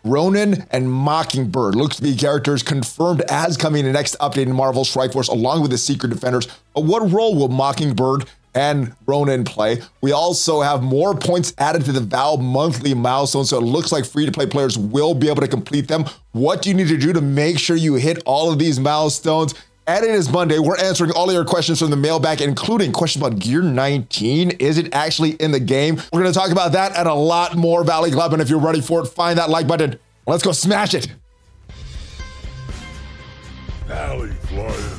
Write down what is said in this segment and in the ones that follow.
Ronin and Mockingbird looks to be characters confirmed as coming in the next update in Marvel Strike Force, along with the Secret Defenders. But what role will Mockingbird and Ronin play? We also have more points added to the Val monthly milestones, so it looks like free-to-play players will be able to complete them. What do you need to do to make sure you hit all of these milestones? And it is Monday. We're answering all of your questions from the mailbag, including questions about Gear 19. Is it actually in the game? We're going to talk about that and a lot more, Valley Club. And if you're ready for it, find that like button. Let's go smash it. ValleyFlyin.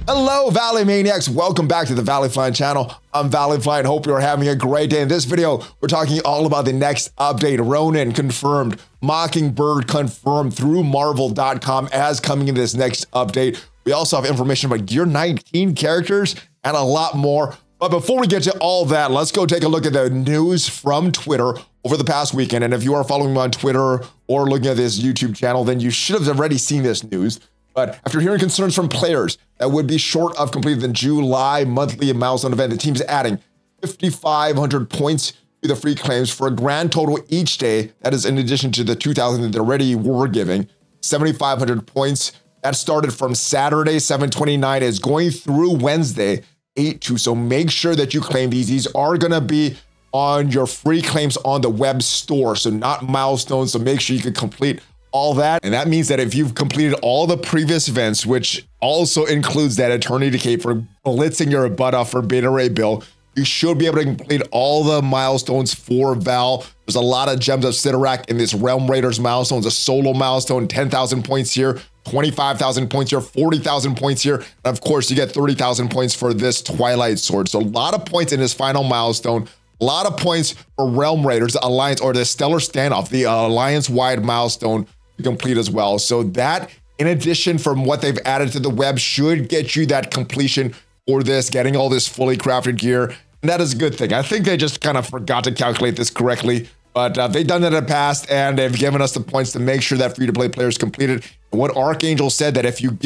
Hello, Valley Maniacs. Welcome back to the ValleyFlyin channel. I'm ValleyFlyin. Hope you're having a great day. In this video, we're talking all about the next update. Ronin confirmed, Mockingbird confirmed through Marvel.com as coming in this next update. We also have information about Gear 19 characters and a lot more. But before we get to all that, let's go take a look at the news from Twitter over the past weekend. And if you are following me on Twitter or looking at this YouTube channel, then you should have already seen this news. But after hearing concerns from players that would be short of completing the July monthly milestone event, the team's adding 5,500 points to the free claims for a grand total each day. That is in addition to the 2,000 that they already were giving. 7,500 points. That started from Saturday, 7/29, is going through Wednesday, 8/2. So make sure that you claim these. These are going to be on your free claims on the web store, so not milestones. So make sure you can complete all that. And that means that if you've completed all the previous events, which also includes that Eternity Decay for blitzing your butt off for Beta Ray Bill, you should be able to complete all the milestones for Val. There's a lot of gems of Sidorak in this Realm Raiders milestone. It's a solo milestone, 10,000 points here, 25,000 points here, 40,000 points here. And of course, you get 30,000 points for this Twilight Sword. So a lot of points in this final milestone. A lot of points for Realm Raiders, the Alliance, or the Stellar Standoff, the Alliance-wide milestone to complete as well. So that, in addition from what they've added to the web, should get you that completion for this, getting all this fully crafted gear. And that is a good thing. I think they just kind of forgot to calculate this correctly, but they've done that in the past, and they've given us the points to make sure that free-to-play players complete it. And what Archangel said, that if you've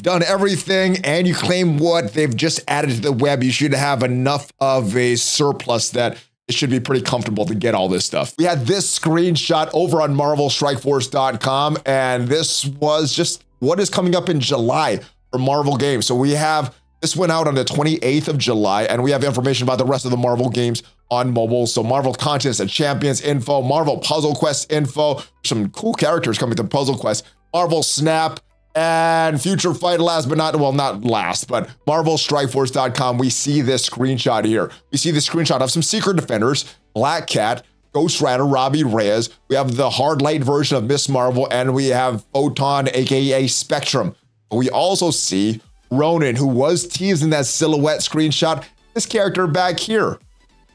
done everything and you claim what they've just added to the web, you should have enough of a surplus that it should be pretty comfortable to get all this stuff. We had this screenshot over on MarvelStrikeForce.com, and this was just what is coming up in July for Marvel games. So we have, this went out on the 28th of July, and we have information about the rest of the Marvel games on mobile. So Marvel Contest and Champions info, Marvel Puzzle Quest info, some cool characters coming to Puzzle Quest, Marvel Snap, and Future Fight, last but not, well, not last, but MarvelStrikeForce.com, we see this screenshot here. We see the screenshot of some Secret Defenders, Black Cat, Ghost Rider, Robbie Reyes. We have the hard light version of Miss Marvel, and we have Photon, aka Spectrum. But we also see Ronin, who was teased in that silhouette screenshot. This character back here,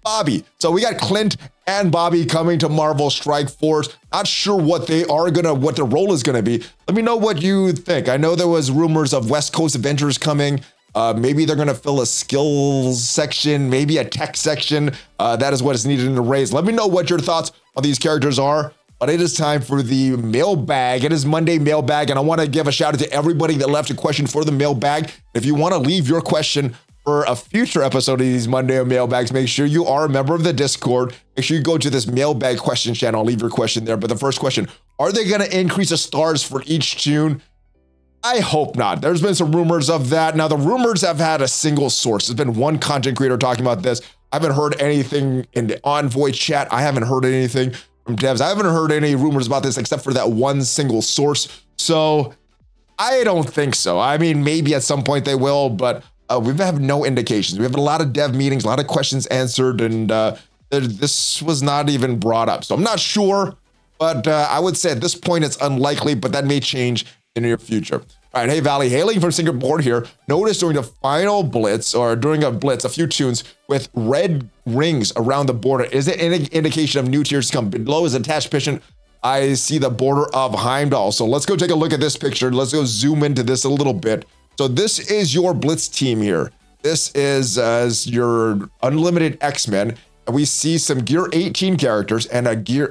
Bobby. So we got Clint and Bobby coming to Marvel Strike Force. Not sure what they are what the role is gonna be. Let me know what you think. I know there was rumors of West Coast Avengers coming. Maybe they're gonna fill a skills section, maybe a tech section. That is what is needed in the race. Let me know what your thoughts on these characters are. But it is time for the mailbag. It is Monday mailbag, and I want to give a shout out to everybody that left a question for the mailbag. If you want to leave your question for a future episode of these Monday mailbags, make sure you are a member of the Discord. Make sure you go to this mailbag question channel, leave your question there. But the first question, are they going to increase the stars for each tune? I hope not. There's been some rumors of that. Now, the rumors have had a single source. There's been one content creator talking about this. I haven't heard anything in the Envoy chat. I haven't heard anything from devs. I haven't heard any rumors about this except for that one single source. So I don't think so. I mean, maybe at some point they will, but we have no indications. We have a lot of dev meetings, a lot of questions answered, and this was not even brought up. So I'm not sure, but I would say at this point it's unlikely, but that may change in the near future. All right, hey Valley, hailing from Singapore here. Notice during the final blitz, or during a blitz, a few tunes with red rings around the border. Is it an indication of new tiers to come? Below is attached picture. I see the border of Heimdall. So let's go take a look at this picture. Let's go zoom into this a little bit. So this is your blitz team here. This is your unlimited X-Men. And we see some Gear 18 characters and a Gear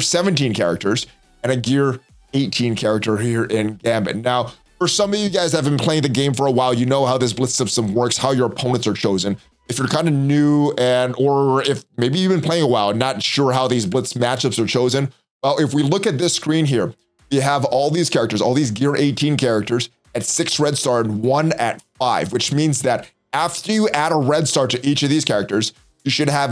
17 characters and a Gear 18 character here in Gambit. Now, For some of you guys that have been playing the game for a while, you know how this blitz system works, how your opponents are chosen. If you're kind of new or if maybe you've been playing a while, not sure how these blitz matchups are chosen, well, if we look at this screen here, you have all these characters, all these gear 18 characters at 6 red star and 1 at 5, which means that after you add a red star to each of these characters, you should have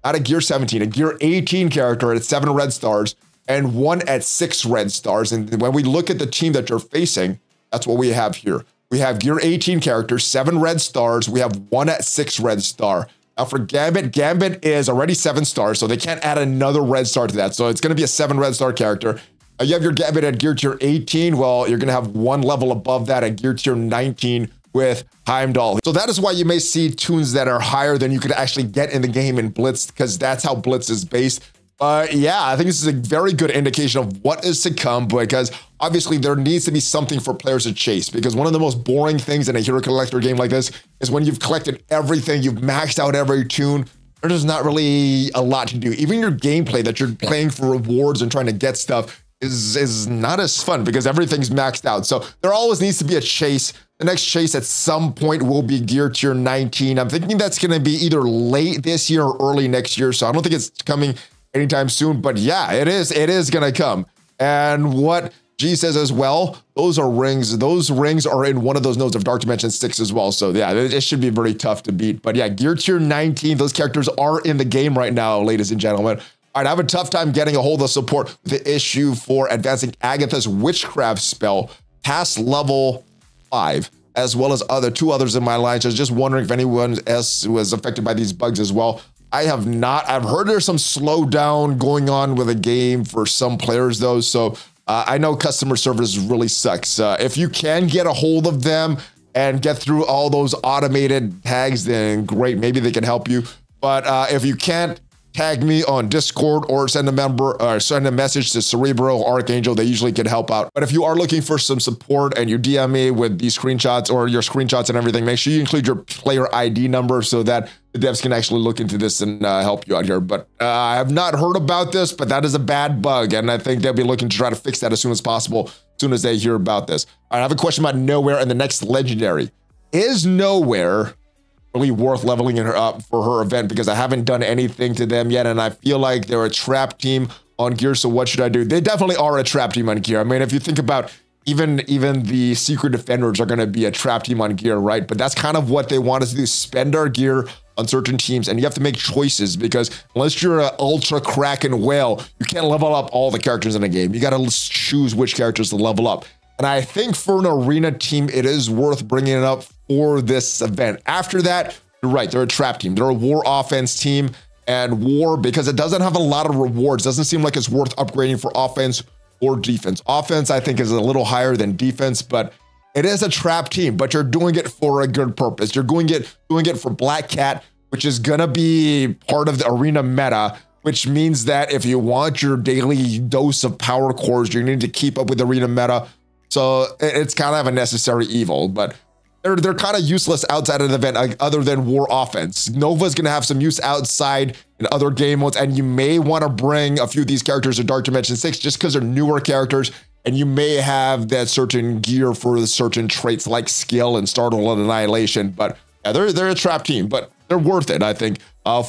not a gear 17, a gear 18 character at 7 red stars and 1 at 6 red stars. And when we look at the team that you're facing, that's what we have here. We have gear 18 characters, 7 red stars. We have 1 at 6 red star. Now for Gambit, Gambit is already 7 stars, so they can't add another red star to that. So it's going to be a 7 red star character. You have your Gambit at gear tier 18. Well, you're going to have 1 level above that at gear tier 19 with Heimdall. So that is why you may see tunes that are higher than you could actually get in the game in Blitz, because that's how Blitz is based. Yeah, I think this is a very good indication of what is to come, because obviously there needs to be something for players to chase, because one of the most boring things in a hero collector game like this is when you've collected everything, you've maxed out every tune, there's not really a lot to do. Even your gameplay that you're playing for rewards and trying to get stuff is not as fun because everything's maxed out. So there always needs to be a chase. The next chase at some point will be gear tier 19. I'm thinking that's going to be either late this year or early next year. So I don't think it's coming anytime soon, but yeah, it is going to come. And what G says as well, those are rings. Those rings are in one of those nodes of Dark Dimension 6 as well. So yeah, it should be very tough to beat. But yeah, gear tier 19, those characters are in the game right now, ladies and gentlemen. All right, I have a tough time getting a hold of support with the issue for advancing Agatha's witchcraft spell past level 5, as well as two others in my line. So I was just wondering if anyone else was affected by these bugs as well. I have not. I've heard there's some slowdown going on with the game for some players though. So I know customer service really sucks. If you can get a hold of them and get through all those automated tags, then great. Maybe they can help you. But if you can't, tag me on Discord or send a message to Cerebro or Archangel. They usually can help out. But if you are looking for some support and you DM me with these screenshots or your screenshots and everything, make sure you include your player ID number so that the devs can actually look into this and help you out here. But I have not heard about this, but that is a bad bug. And I think they'll be looking to try to fix that as soon as possible, as soon as they hear about this. All right, I have a question about Nowhere and the next legendary. Is Nowhere really worth leveling her up for her event? Because I haven't done anything to them yet, and I feel like they're a trap team on gear. So what should I do? They definitely are a trap team on gear. I mean, if you think about even the secret defenders are going to be a trap team on gear, right? But that's kind of what they want us to do: spend our gear on certain teams, and you have to make choices, because unless you're an ultra kraken whale, you can't level up all the characters in the game. You got to choose which characters to level up. And I think for an arena team, it is worth bringing it up for this event. After that, you're right, they're a trap team. They're a war offense team, and war, because it doesn't have a lot of rewards, doesn't seem like it's worth upgrading for offense or defense. Offense, I think, is a little higher than defense, but it is a trap team, but you're doing it for a good purpose. You're doing it for Black Cat, which is gonna be part of the arena meta, which means that if you want your daily dose of power cores, you need to keep up with the arena meta. So it's kind of a necessary evil, but they're kind of useless outside of the event, like, other than war offense. Nova's gonna have some use outside in other game modes, and you may want to bring a few of these characters to Dark Dimension 6 just because they're newer characters, and you may have that certain gear for the certain traits like skill and startle and annihilation. But yeah, they're a trap team, but they're worth it, I think,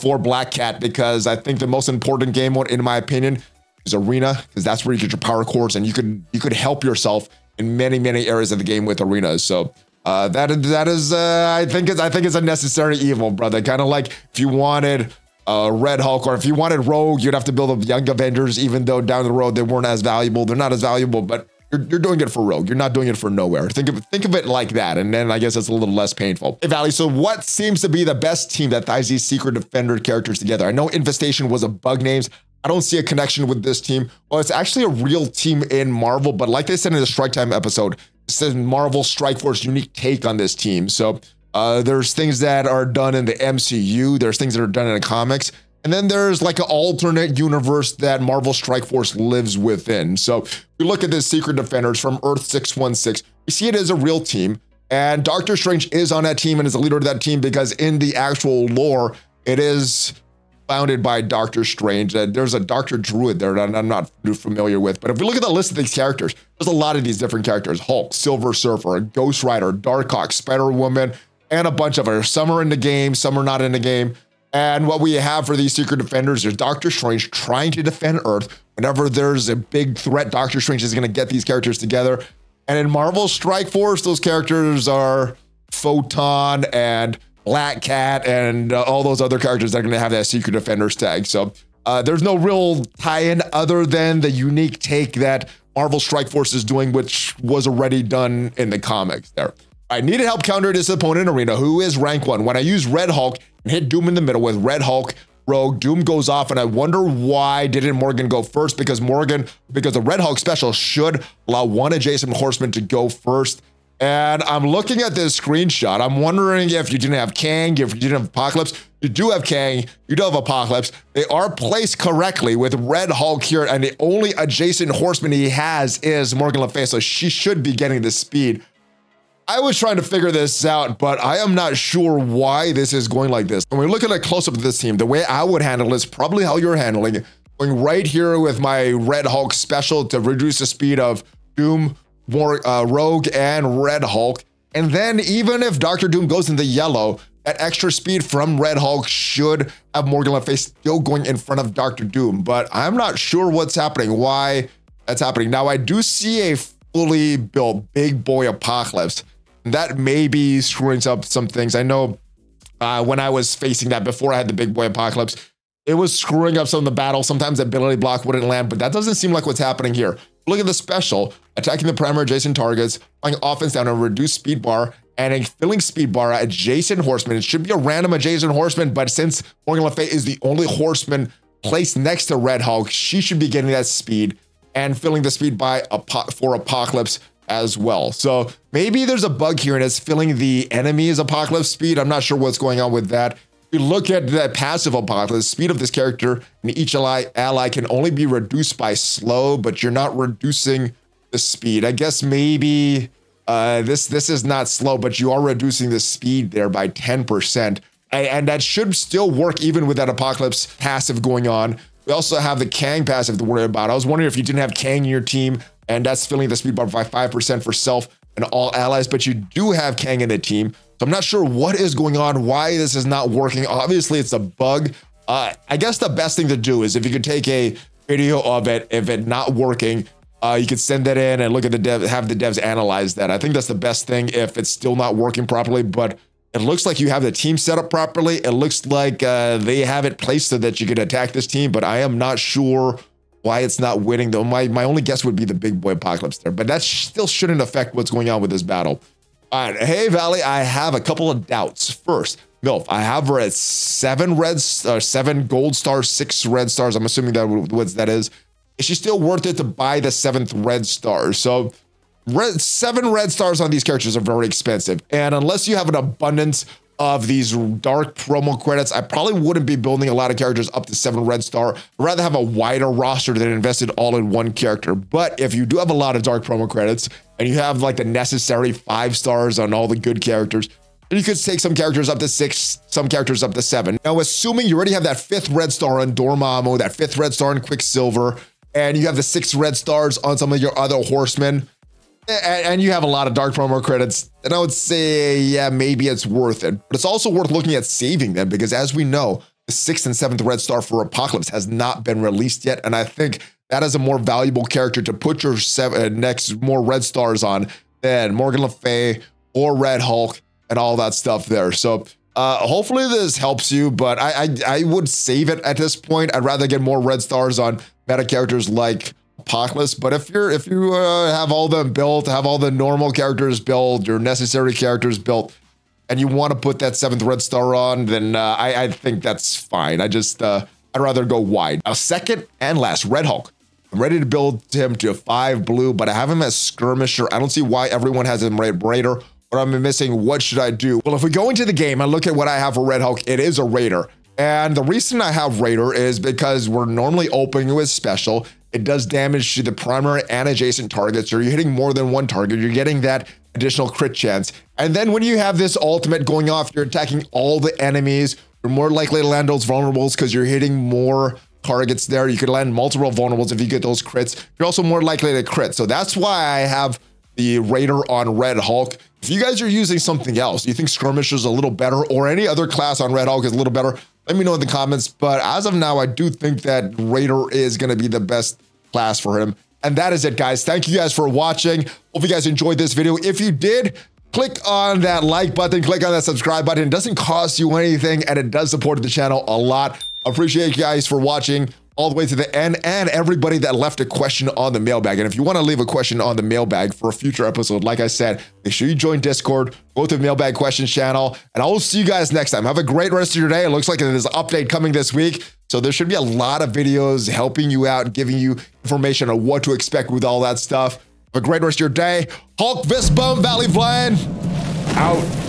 for Black Cat, because I think the most important game mode, in my opinion, is Arena, because that's where you get your power cores, and you could help yourself in many areas of the game with arenas. So that is I think it's a necessary evil, brother. Kind of like if you wanted Red Hulk, or if you wanted Rogue, you'd have to build up Young Avengers, even though down the road they weren't as valuable. They're not as valuable, but you're doing it for Rogue. You're not doing it for Nowhere. Think of it like that, and then I guess it's a little less painful. Hey, Valley, so what seems to be the best team that ties these secret defender characters together? I know Infestation was a bug names. I don't see a connection with this team. Well, it's actually a real team in Marvel, but like they said in the Strike Time episode, this is Marvel Strike Force unique take on this team. So there's things that are done in the MCU, there's things that are done in the comics, and then there's like an alternate universe that Marvel Strike Force lives within. So if we look at this Secret Defenders from Earth 616, we see it as a real team, and Doctor Strange is on that team and is a leader of that team, because in the actual lore, it is founded by Doctor Strange. There's a Dr. Druid there that I'm not too familiar with. But if we look at the list of these characters, there's a lot of these different characters. Hulk, Silver Surfer, Ghost Rider, Darkhawk, Spider-Woman, and a bunch of others. Some are in the game, some are not in the game. And what we have for these secret defenders is Doctor Strange trying to defend Earth. Whenever there's a big threat, Doctor Strange is going to get these characters together. And in Marvel Strike Force, those characters are Photon and Black Cat and all those other characters that are going to have that secret defenders tag. So there's no real tie-in other than the unique take that Marvel Strike Force is doing, which was already done in the comics there. I needed help counter this opponent Arena, who is rank 1. When I use Red Hulk and hit Doom in the middle with Red Hulk, Rogue, Doom goes off, and I wonder why didn't Morgan go first? Because the Red Hulk special should allow one adjacent horseman to go first. And I'm looking at this screenshot. I'm wondering if you didn't have Kang, if you didn't have Apocalypse. You do have Kang, you do have Apocalypse. They are placed correctly with Red Hulk here, and the only adjacent horseman he has is Morgan Le Fay, so she should be getting the speed. I was trying to figure this out, but I am not sure why this is going like this. When we look at a close-up of this team, the way I would handle is probably how you're handling it. Going right here with my Red Hulk special to reduce the speed of Doom, Rogue, and Red Hulk. And then even if Dr. Doom goes into yellow, that extra speed from Red Hulk should have Morgan Le Fay still going in front of Dr. Doom. But I'm not sure what's happening, why that's happening. Now, I do see a fully built Big Boy Apocalypse. That may be screwing up some things. I know when I was facing that before I had the Big Boy Apocalypse, it was screwing up some of the battles. Sometimes the ability block wouldn't land, but that doesn't seem like what's happening here. Look at the special, attacking the primary adjacent targets, applying offense down a reduced speed bar, and a filling speed bar at adjacent horseman. It should be a random adjacent horseman, but since Morgan Le Fay is the only horseman placed next to Red Hulk, she should be getting that speed and filling the speed by for Apocalypse as well. So maybe there's a bug here and it's filling the enemy's Apocalypse speed. I'm not sure what's going on with that. If you look at the passive Apocalypse, speed of this character and each ally can only be reduced by slow, but you're not reducing the speed. I guess maybe this is not slow, but you are reducing the speed there by 10%. And that should still work even with that Apocalypse passive going on. We also have the Kang passive to worry about. I was wondering if you didn't have Kang in your team, and that's filling the speed bar by 5% for self and all allies, but you do have Kang in the team. So I'm not sure what is going on, why this is not working. Obviously, it's a bug. I guess the best thing to do is if you could take a video of it, if it not working, you could send that in and look at the dev, have the devs analyze that. I think that's the best thing if it's still not working properly, but it looks like you have the team set up properly. It looks like they have it placed so that you could attack this team, but I am not sure why it's not winning though. My only guess would be the Big Boy Apocalypse there, but that still shouldn't affect what's going on with this battle. All right, hey Valley, I have a couple of doubts. First, MILF, I have her at 7 gold stars, 6 red stars. I'm assuming that what that is. Is she still worth it to buy the 7th red star? So 7 red stars on these characters are very expensive. And unless you have an abundance of these dark promo credits, I probably wouldn't be building a lot of characters up to 7 red star. I'd rather have a wider roster than invested all in one character. But if you do have a lot of dark promo credits and you have like the necessary 5 stars on all the good characters, you could take some characters up to 6, some characters up to 7. Now, assuming you already have that 5th red star on Dormammu, that 5th red star on Quicksilver, and you have the 6 red stars on some of your other horsemen, and you have a lot of dark promo credits, then I would say, yeah, maybe it's worth it. But it's also worth looking at saving them because as we know, the 6th and 7th red star for Apocalypse has not been released yet. And I think that is a more valuable character to put your next more red stars on than Morgan Le Fay or Red Hulk and all that stuff there. So hopefully this helps you, but I would save it at this point. I'd rather get more red stars on meta characters like Apocalypse, but if you have all them built, have all the normal characters built, your necessary characters built, and you want to put that 7th red star on, then I think that's fine. I'd rather go wide. Now, second and last, Red Hulk. I'm ready to build him to a 5 blue, but I have him as skirmisher. I don't see why everyone has him raider. But I'm missing. What should I do? Well, if we go into the game and look at what I have for Red Hulk, it is a raider. And the reason I have raider is because we're normally opening with special. It does damage to the primary and adjacent targets. So you're hitting more than one target. You're getting that additional crit chance. And then when you have this ultimate going off, you're attacking all the enemies You're more likely to land those vulnerables because you're hitting more targets there. You could land multiple vulnerables if you get those crits. You're also more likely to crit. So that's why I have the Raider on Red Hulk. If you guys are using something else, you think Skirmish is a little better or any other class on Red Hulk is a little better, let me know in the comments. But as of now, I do think that Raider is going to be the best class for him. And that is it, guys. Thank you guys for watching. Hope you guys enjoyed this video. If you did, click on that like button, click on that subscribe button. It doesn't cost you anything, and it does support the channel a lot. Appreciate you guys for watching all the way to the end, and everybody that left a question on the mailbag. And if you want to leave a question on the mailbag for a future episode, like I said, make sure you join Discord, go to the Mailbag Questions channel, and I will see you guys next time. Have a great rest of your day. It looks like there's an update coming this week, so there should be a lot of videos helping you out, giving you information on what to expect with all that stuff. Have a great rest of your day. Hulk fist bump, ValleyFlyin, out.